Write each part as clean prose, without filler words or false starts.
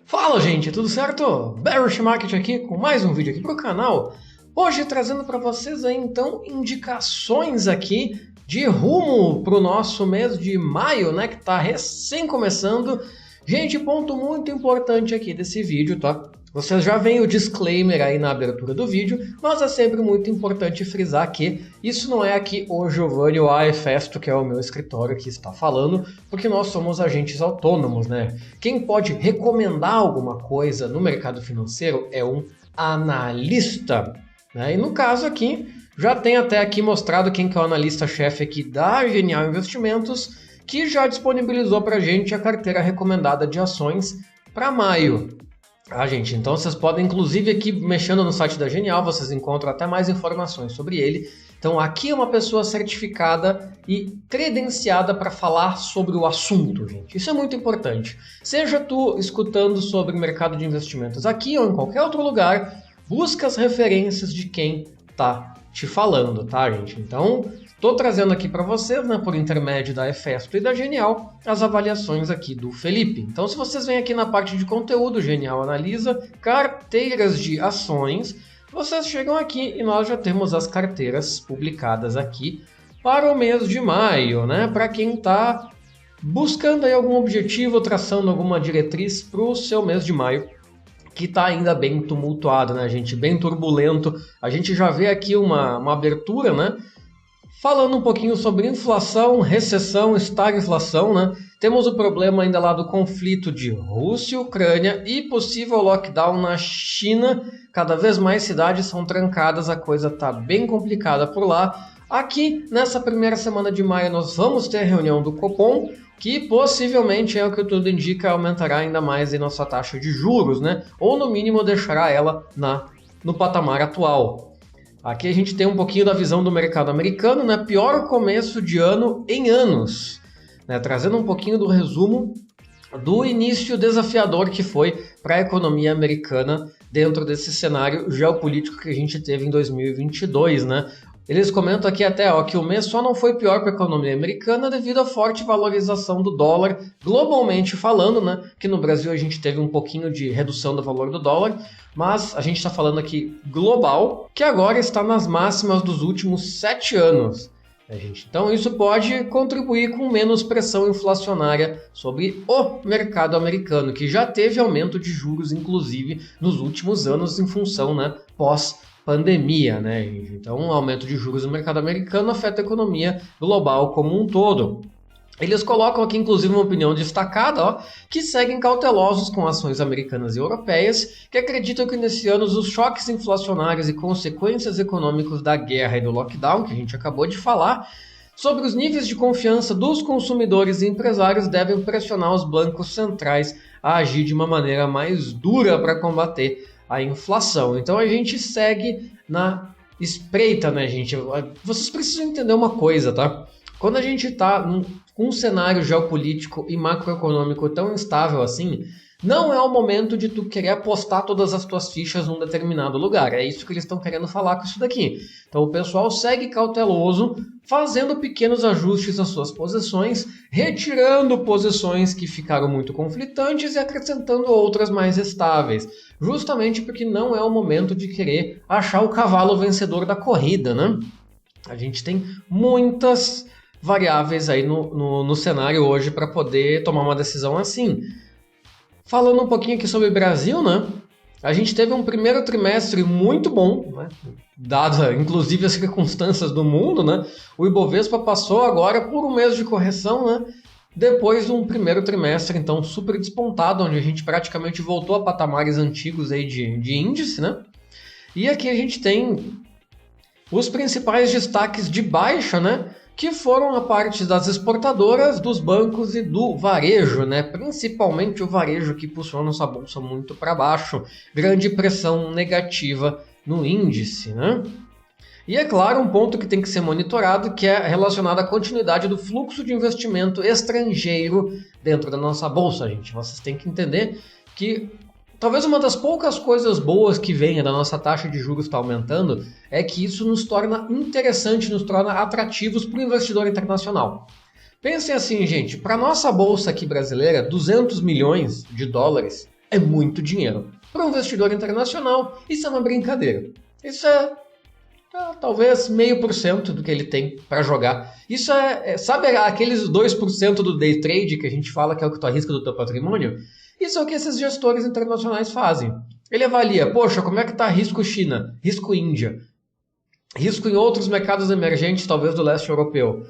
Fala, gente, tudo certo? Bearish Market aqui com mais um vídeo aqui pro canal. Hoje trazendo para vocês aí então indicações aqui de rumo pro nosso mês de maio, né, que tá recém começando. Gente, ponto muito importante aqui desse vídeo, tá? Vocês já veem o disclaimer aí na abertura do vídeo, mas é sempre muito importante frisar que isso não é aqui o Giovanni ou a Efesto, que é o meu escritório que está falando, porque nós somos agentes autônomos, né? Quem pode recomendar alguma coisa no mercado financeiro é um analista, né? E no caso aqui, já tem até aqui mostrado quem que é o analista-chefe aqui da Genial Investimentos, que já disponibilizou para a gente a carteira recomendada de ações para maio. Gente, então vocês podem, inclusive aqui mexendo no site da Genial, vocês encontram até mais informações sobre ele. Então aqui é uma pessoa certificada e credenciada para falar sobre o assunto, gente. Isso é muito importante. Seja tu escutando sobre o mercado de investimentos aqui ou em qualquer outro lugar, busca as referências de quem tá te falando, tá, gente? Então, estou trazendo aqui para vocês, né, por intermédio da Efesto e da Genial, as avaliações aqui do Felipe. Então, se vocês vêm aqui na parte de conteúdo, Genial analisa carteiras de ações, vocês chegam aqui e nós já temos as carteiras publicadas aqui para o mês de maio, né? Para quem está buscando aí algum objetivo, traçando alguma diretriz para o seu mês de maio, que está ainda bem tumultuado, né, gente? Bem turbulento. A gente já vê aqui uma abertura, né? Falando um pouquinho sobre inflação, recessão, estagflação, né? Temos o problema ainda lá do conflito de Rússia e Ucrânia e possível lockdown na China. Cada vez mais cidades são trancadas, a coisa está bem complicada por lá. Aqui, nessa primeira semana de maio, nós vamos ter a reunião do Copom, que possivelmente é o que tudo indica, aumentará ainda mais a nossa taxa de juros, né? Ou no mínimo deixará ela no patamar atual. Aqui a gente tem um pouquinho da visão do mercado americano, né? Pior começo de ano em anos, né? Trazendo um pouquinho do resumo do início desafiador que foi para a economia americana dentro desse cenário geopolítico que a gente teve em 2022, né? Eles comentam aqui até que o mês só não foi pior para a economia americana devido à forte valorização do dólar, globalmente falando, né? Que no Brasil a gente teve um pouquinho de redução do valor do dólar, mas a gente está falando aqui global, que agora está nas máximas dos últimos 7 anos. Gente? Então isso pode contribuir com menos pressão inflacionária sobre o mercado americano, que já teve aumento de juros, inclusive, nos últimos anos em função, né, pós-pandemia, né, gente? Então, o aumento de juros no mercado americano afeta a economia global como um todo. Eles colocam aqui, inclusive, uma opinião destacada, que seguem cautelosos com ações americanas e europeias, que acreditam que nesse ano os choques inflacionários e consequências econômicas da guerra e do lockdown, que a gente acabou de falar, sobre os níveis de confiança dos consumidores e empresários devem pressionar os bancos centrais a agir de uma maneira mais dura para combater a inflação. Então a gente segue na espreita, né, gente? Vocês precisam entender uma coisa, tá? Quando a gente está com um cenário geopolítico e macroeconômico tão instável assim, não é o momento de tu querer apostar todas as tuas fichas num determinado lugar. É isso que eles estão querendo falar com isso daqui. Então o pessoal segue cauteloso, fazendo pequenos ajustes às suas posições, retirando posições que ficaram muito conflitantes e acrescentando outras mais estáveis. Justamente porque não é o momento de querer achar o cavalo vencedor da corrida, né? A gente tem muitas variáveis aí no cenário hoje para poder tomar uma decisão assim. Falando um pouquinho aqui sobre o Brasil, né? A gente teve um primeiro trimestre muito bom, né? Dado inclusive as circunstâncias do mundo, né? O Ibovespa passou agora por um mês de correção, né? Depois de um primeiro trimestre, então, super despontado, onde a gente praticamente voltou a patamares antigos aí de índice, né? E aqui a gente tem os principais destaques de baixa, né? Que foram a parte das exportadoras, dos bancos e do varejo, né? Principalmente o varejo que puxou nossa bolsa muito para baixo. Grande pressão negativa no índice, né? E é claro, um ponto que tem que ser monitorado, que é relacionado à continuidade do fluxo de investimento estrangeiro dentro da nossa bolsa, gente. Vocês têm que entender que talvez uma das poucas coisas boas que venha da nossa taxa de juros estar aumentando é que isso nos torna interessante, nos torna atrativos para o investidor internacional. Pensem assim, gente, para a nossa bolsa aqui brasileira, 200 milhões de dólares é muito dinheiro. Para um investidor internacional, isso é uma brincadeira. Isso é talvez 0,5% do que ele tem para jogar. Isso sabe aqueles 2% do day trade que a gente fala que é o que tu arrisca do teu patrimônio? Isso é o que esses gestores internacionais fazem. Ele avalia, poxa, como é que está risco China, risco Índia, risco em outros mercados emergentes, talvez do leste europeu.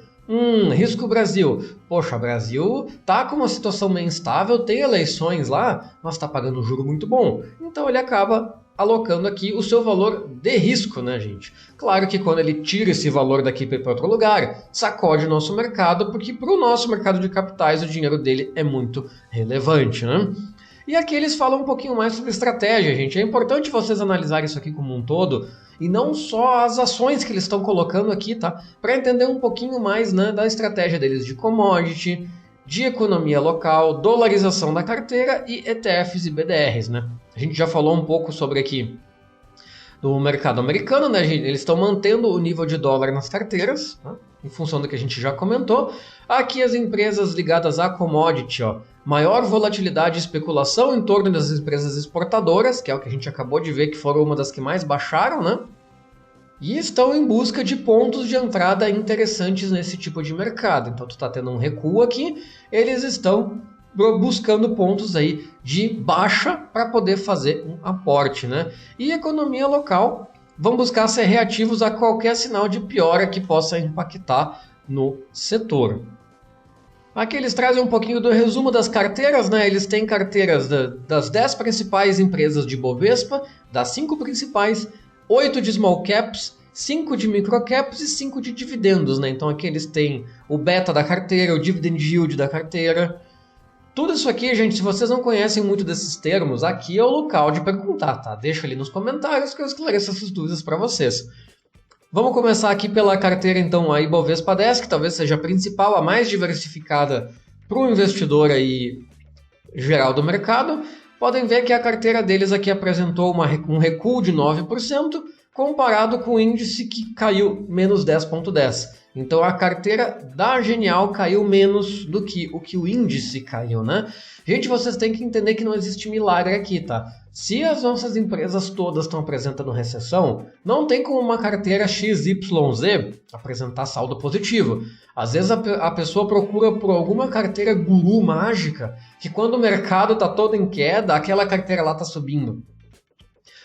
Risco Brasil. Poxa, o Brasil tá com uma situação meio instável, tem eleições lá, mas está pagando um juro muito bom. Então ele acaba alocando aqui o seu valor de risco, né, gente? Claro que quando ele tira esse valor daqui para ir para outro lugar, sacode o nosso mercado, porque para o nosso mercado de capitais o dinheiro dele é muito relevante, né? E aqui eles falam um pouquinho mais sobre estratégia, gente. É importante vocês analisarem isso aqui como um todo, e não só as ações que eles estão colocando aqui, tá? Para entender um pouquinho mais, né, da estratégia deles de commodity, de economia local, dolarização da carteira e ETFs e BDRs, né? A gente já falou um pouco sobre aqui do mercado americano, né? Eles estão mantendo o nível de dólar nas carteiras, tá? Em função do que a gente já comentou. Aqui as empresas ligadas a commodity, ó, maior volatilidade e especulação em torno das empresas exportadoras, que é o que a gente acabou de ver que foram uma das que mais baixaram, né? E estão em busca de pontos de entrada interessantes nesse tipo de mercado. Então tu está tendo um recuo aqui, eles estão buscando pontos aí de baixa para poder fazer um aporte, né? E economia local vão buscar ser reativos a qualquer sinal de piora que possa impactar no setor. Aqui eles trazem um pouquinho do resumo das carteiras, né? Eles têm carteiras das 10 principais empresas de Bovespa, das 5 principais, 8 de small caps, 5 de micro caps e 5 de dividendos, né? Então aqui eles têm o beta da carteira, o dividend yield da carteira. Tudo isso aqui, gente, se vocês não conhecem muito desses termos, aqui é o local de perguntar, tá? Deixa ali nos comentários que eu esclareço essas dúvidas para vocês. Vamos começar aqui pela carteira, então, a Ibovespa 10, que talvez seja a principal, a mais diversificada para o investidor aí geral do mercado. Podem ver que a carteira deles aqui apresentou um recuo de 9%, comparado com o índice que caiu menos 10,10%. Então a carteira da Genial caiu menos do que o índice caiu, né? Gente, vocês têm que entender que não existe milagre aqui, tá? Se as nossas empresas todas estão apresentando recessão, não tem como uma carteira XYZ apresentar saldo positivo. Às vezes a pessoa procura por alguma carteira guru mágica, que quando o mercado está todo em queda, aquela carteira lá está subindo.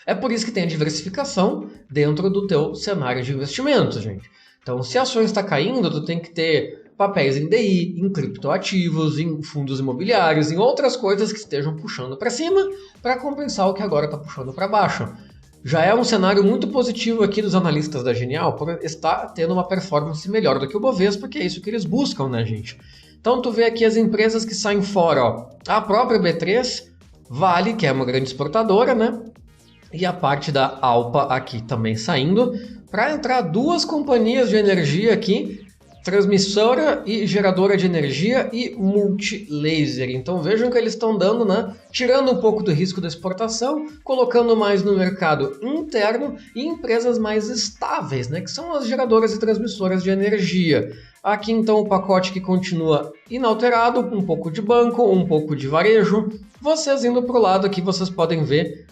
É por isso que tem a diversificação dentro do teu cenário de investimentos, gente. Então, se a ação está caindo, tu tem que ter papéis em DI, em criptoativos, em fundos imobiliários, em outras coisas que estejam puxando para cima para compensar o que agora está puxando para baixo. Já é um cenário muito positivo aqui dos analistas da Genial por estar tendo uma performance melhor do que o Bovespa, porque é isso que eles buscam, né, gente? Então, tu vê aqui as empresas que saem fora, ó. A própria B3, Vale, que é uma grande exportadora, né? E a parte da Alpa aqui também saindo, para entrar duas companhias de energia aqui, transmissora e geradora de energia e multilaser. Então vejam que eles estão dando, né? Tirando um pouco do risco da exportação, colocando mais no mercado interno e empresas mais estáveis, né? Que são as geradoras e transmissoras de energia. Aqui então o pacote que continua inalterado, um pouco de banco, um pouco de varejo. Vocês indo para o lado aqui, vocês podem ver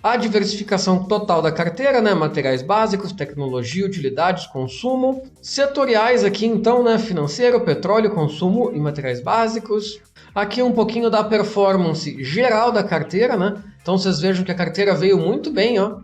a diversificação total da carteira, né? Materiais básicos, tecnologia, utilidades, consumo. Setoriais aqui então, né? Financeiro, petróleo, consumo e materiais básicos. Aqui um pouquinho da performance geral da carteira, né? Então vocês vejam que a carteira veio muito bem, ó.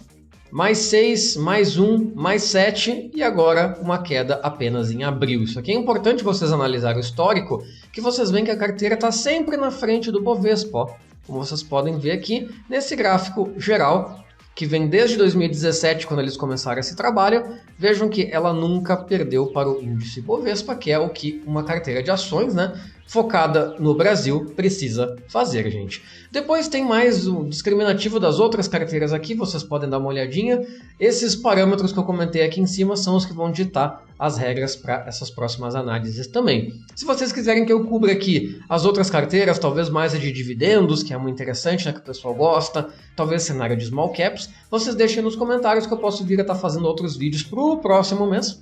Mais 6, mais 1, mais 7 e agora uma queda apenas em abril. Isso aqui é importante vocês analisarem o histórico, que vocês veem que a carteira está sempre na frente do Bovespa, ó. Como vocês podem ver aqui nesse gráfico geral, que vem desde 2017, quando eles começaram esse trabalho, vejam que ela nunca perdeu para o índice Bovespa, que é o que uma carteira de ações, né, focada no Brasil precisa fazer, gente. Depois tem mais o discriminativo das outras carteiras aqui, vocês podem dar uma olhadinha. Esses parâmetros que eu comentei aqui em cima são os que vão ditar as regras para essas próximas análises também. Se vocês quiserem que eu cubra aqui as outras carteiras, talvez mais a de dividendos, que é muito interessante, né, que o pessoal gosta, talvez cenário de small caps, vocês deixem nos comentários que eu posso vir a estar fazendo outros vídeos para o próximo mês.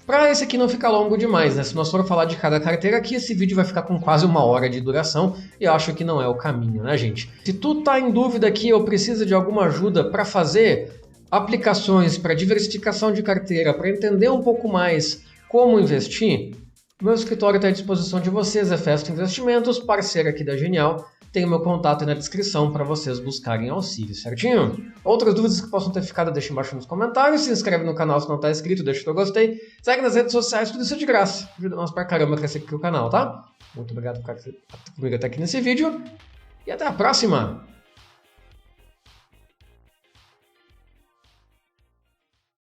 Para esse aqui não ficar longo demais, né? Se nós for falar de cada carteira aqui, esse vídeo vai ficar com quase 1 hora de duração e eu acho que não é o caminho, né, gente? Se tu tá em dúvida aqui ou precisa de alguma ajuda para fazer aplicações para diversificação de carteira, para entender um pouco mais como investir, meu escritório está à disposição de vocês, é Festo Investimentos, parceiro aqui da Genial. Tem o meu contato aí na descrição para vocês buscarem auxílio, certinho? Outras dúvidas que possam ter ficado, deixa embaixo nos comentários. Se inscreve no canal se não está inscrito, deixa o teu gostei. Segue nas redes sociais, tudo isso é de graça. Ajuda nós pra caramba a crescer aqui o canal, tá? Muito obrigado por ficar comigo até aqui nesse vídeo. E até a próxima!